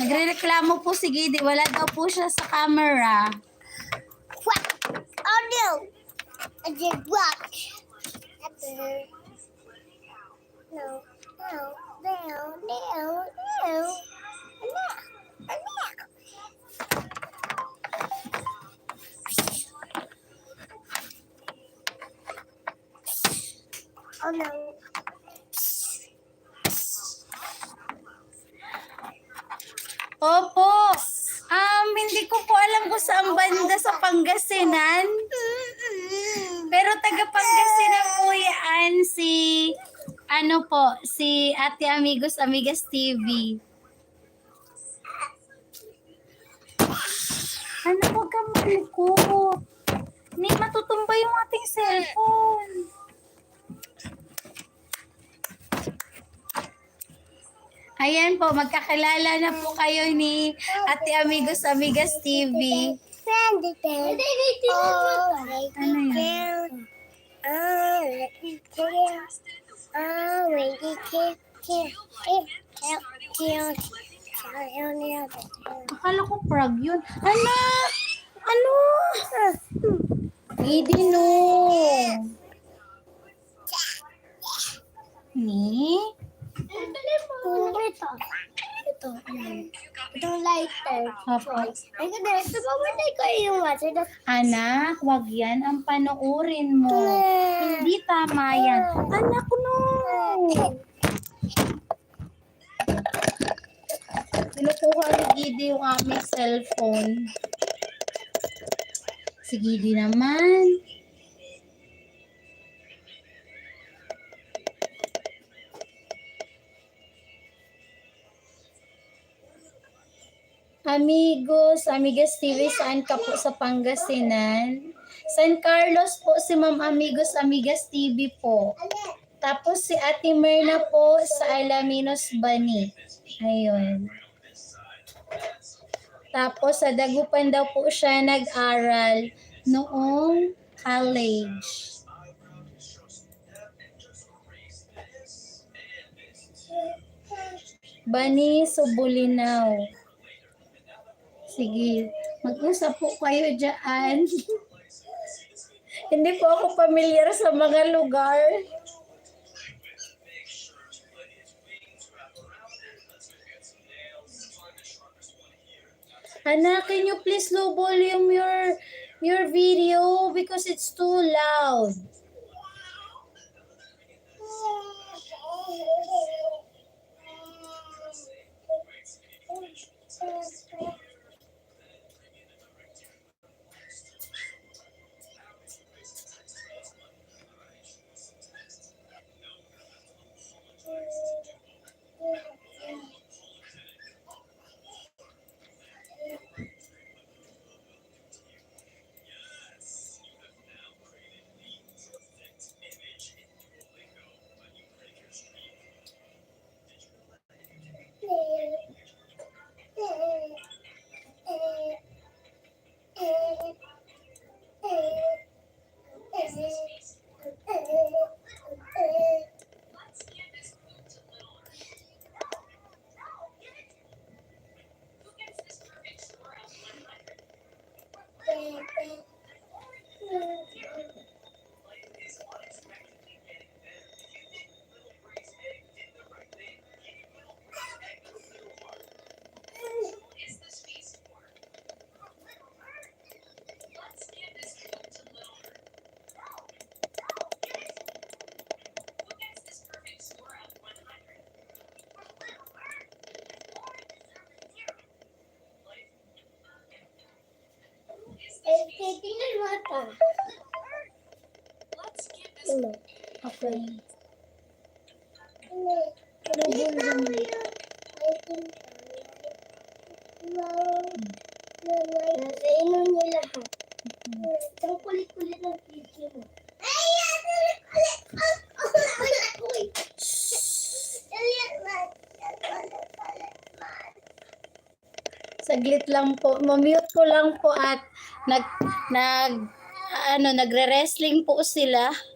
Nagrereklamo po si Gidi. Wala daw po siya sa camera. Oh no! I did watch. No, no, no, no, no. Oh no. Opo. Hindi ko po alam kung saan banda sa Pangasinan. Pero taga Pangasinan po yan si Ate Amigos Amigas TV. Ano, huwag kang malikot. Hindi matutumba yung ating cellphone. Ayan po, magkakilala na po kayo ni Ate Amigos Amigas TV. Ano yan? Akala ko frog yun. Anak! Ano? Gidi no. Ni? Ito. Itong lighter. Opo. Ay, ganito ba wala ko yung water? Anak, wag yan ang panoorin mo. Hindi tama yan. Anak no. Kinukuha ni Gidi yung aming cellphone. Si Gidi naman. Amigos, Amigas TV, saan ka po sa Pangasinan? San Carlos po si Ma'am Amigos Amigas TV po. Tapos si Ate Myrna po sa Alaminos Bani. Ayun. Tapos sa Dagupan daw po siya nag-aral noong college. Bani, Subulinaw. Sige, mag-usap po kayo dyan. Hindi po ako pamilyar sa mga lugar. Anak, can you please low volume your video because it's too loud. Tingnan mo ata. Okay. Nasa ino niya lahat. Ang kulit-kulit ng video mo. Ay, kulit-kulit! Saglit lang po. Mamute ko lang po at nagre-wrestling po sila.